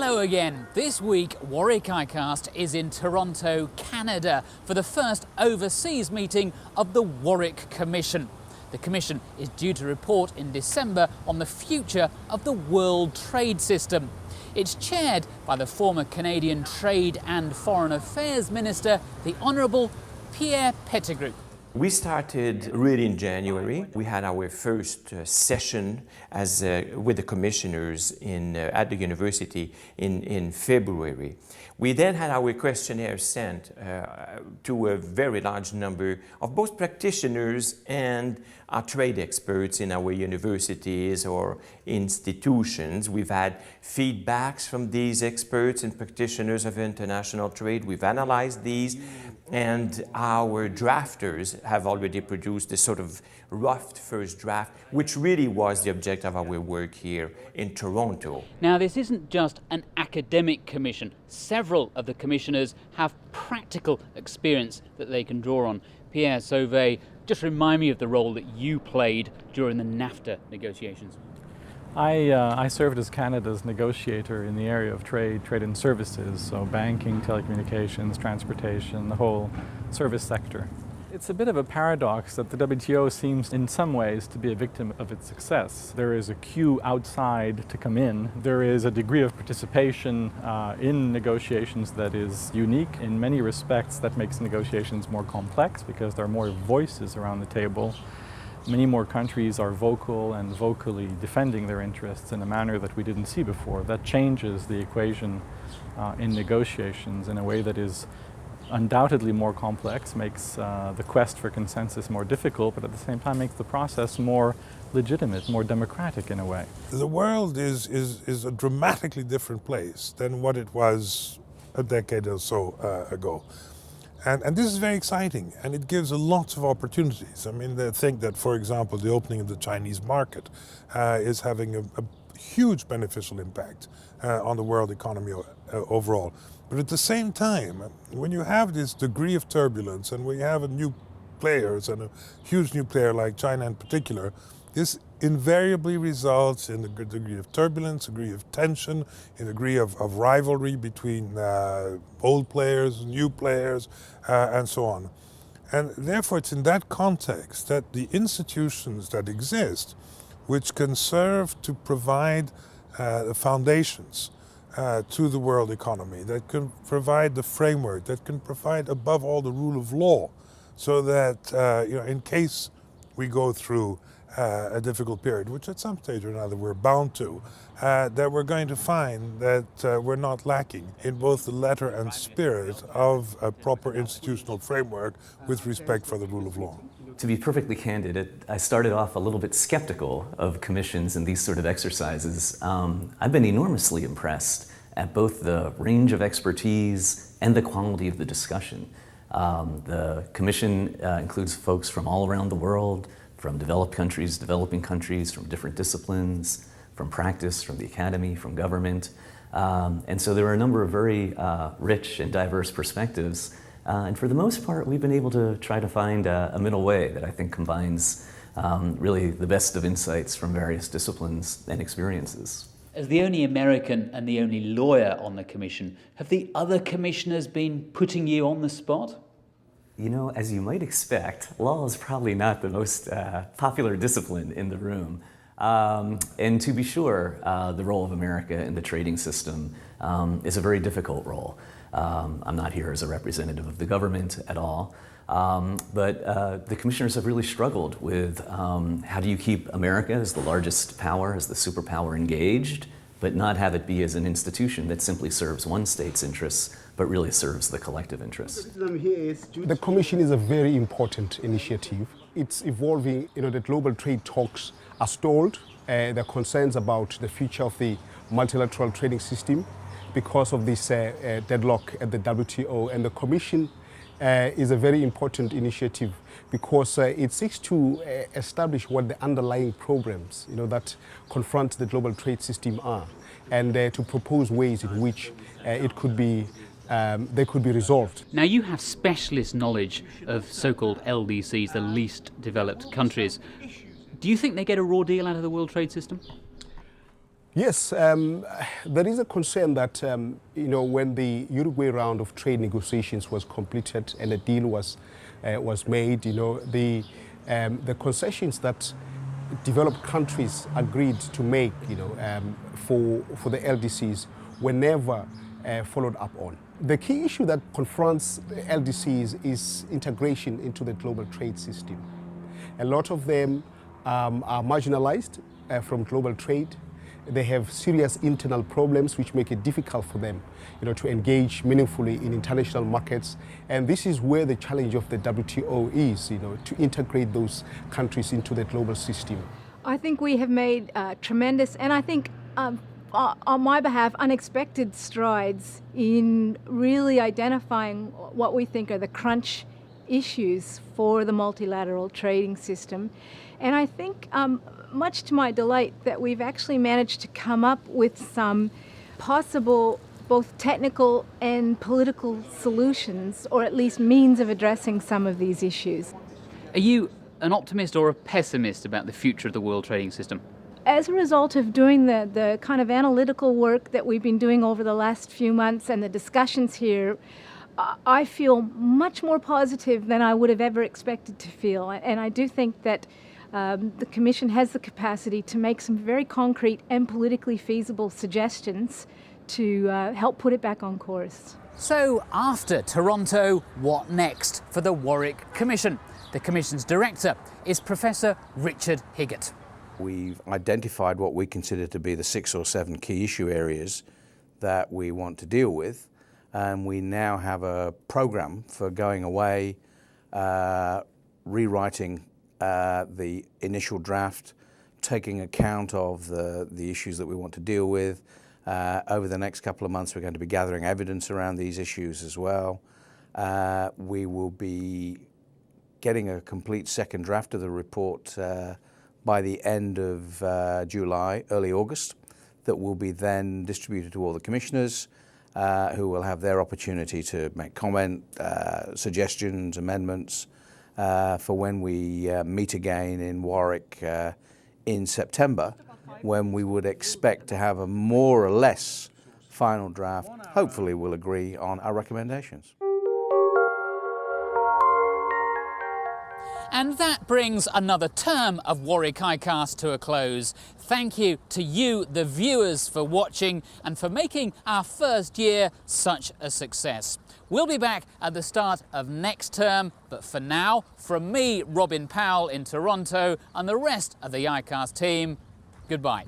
Hello again. This week, Warwick iCast is in Toronto, Canada, for the first overseas meeting of the Warwick Commission. The Commission is due to report in December on the future of the world trade system. It's chaired by the former Canadian Trade and Foreign Affairs Minister, the Honourable Pierre Pettigrew. We started really in January. We had our first session with the commissioners at the university in February. We then had our questionnaire sent to a very large number of both practitioners and trade experts in our universities or institutions. We've had feedbacks from these experts and practitioners of international trade. We've analyzed these, and our drafters have already produced this sort of rough first draft, which really was the objective of our work here in Toronto. Now, this isn't just an academic commission. Several of the commissioners have practical experience that they can draw on. Pierre Sauvé, just remind me of the role that you played during the NAFTA negotiations. I served as Canada's negotiator in the area of trade and services, so banking, telecommunications, transportation, the whole service sector. It's a bit of a paradox that the WTO seems in some ways to be a victim of its success. There is a queue outside to come in. There is a degree of participation in negotiations that is unique. In many respects, that makes negotiations more complex because there are more voices around the table. Many more countries are vocal and vocally defending their interests in a manner that we didn't see before. That changes the equation in negotiations in a way that is undoubtedly more complex, makes the quest for consensus more difficult, but at the same time makes the process more legitimate, more democratic in a way. The world is a dramatically different place than what it was a decade or so ago. And this is very exciting, and it gives lots of opportunities. I mean, they think that, for example, the opening of the Chinese market is having a huge beneficial impact on the world economy overall. But at the same time, when you have this degree of turbulence and we have new players and a huge new player like China in particular, this invariably results in a good degree of turbulence, a degree of tension, a degree of rivalry between old players, new players, and so on. And therefore, it's in that context that the institutions that exist, which can serve to provide the foundations to the world economy, that can provide the framework, that can provide above all the rule of law, so that in case we go through a difficult period, which at some stage or another we're bound to, that we're going to find that we're not lacking in both the letter and spirit of a proper institutional framework with respect for the rule of law. To be perfectly candid, I started off a little bit skeptical of commissions and these sort of exercises. I've been enormously impressed at both the range of expertise and the quality of the discussion. The commission includes folks from all around the world, from developed countries, developing countries, from different disciplines, from practice, from the academy, from government. And so there are a number of very rich and diverse perspectives. And for the most part, we've been able to try to find a middle way that I think combines really the best of insights from various disciplines and experiences. As the only American and the only lawyer on the commission, have the other commissioners been putting you on the spot? You know, as you might expect, law is probably not the most popular discipline in the room. And to be sure, the role of America in the trading system is a very difficult role. I'm not here as a representative of the government at all, but the commissioners have really struggled with how do you keep America as the largest power, as the superpower engaged, but not have it be as an institution that simply serves one state's interests, but really serves the collective interests. The Commission is a very important initiative. It's evolving, the global trade talks are stalled. There are concerns about the future of the multilateral trading system because of this deadlock at the WTO. And the Commission is a very important initiative because it seeks to establish what the underlying problems that confront the global trade system are, and to propose ways in which they could be resolved. Now, you have specialist knowledge of so-called LDCs, the least developed countries. Do you think they get a raw deal out of the world trade system? Yes, there is a concern that when the Uruguay round of trade negotiations was completed and a deal was made, the concessions that developed countries agreed to make, for the LDCs were never followed up on. The key issue that confronts LDCs is integration into the global trade system. A lot of them are marginalized from global trade. They have serious internal problems which make it difficult for them to engage meaningfully in international markets. And this is where the challenge of the WTO is, to integrate those countries into the global system. I think we have made tremendous, and I think on my behalf, unexpected strides in really identifying what we think are the crunch issues for the multilateral trading system. And I think, much to my delight, that we've actually managed to come up with some possible both technical and political solutions, or at least means of addressing some of these issues. Are you an optimist or a pessimist about the future of the world trading system? As a result of doing the kind of analytical work that we've been doing over the last few months and the discussions here, I feel much more positive than I would have ever expected to feel. And I do think that the Commission has the capacity to make some very concrete and politically feasible suggestions to help put it back on course. So after Toronto, what next for the Warwick Commission? The Commission's director is Professor Richard Higgett. We've identified what we consider to be the 6 or 7 key issue areas that we want to deal with, and we now have a program for going away, rewriting the initial draft, taking account of the issues that we want to deal with. Over the next couple of months, we're going to be gathering evidence around these issues as well. We will be getting a complete second draft of the report by the end of July, early August, that will be then distributed to all the commissioners, who will have their opportunity to make comment, suggestions, amendments, for when we meet again in Warwick in September, when we would expect to have a more or less final draft. Hopefully we'll agree on our recommendations. And that brings another term of Warwick iCast to a close. Thank you to you, the viewers, for watching and for making our first year such a success. We'll be back at the start of next term, but for now, from me, Robin Powell in Toronto, and the rest of the iCast team, goodbye.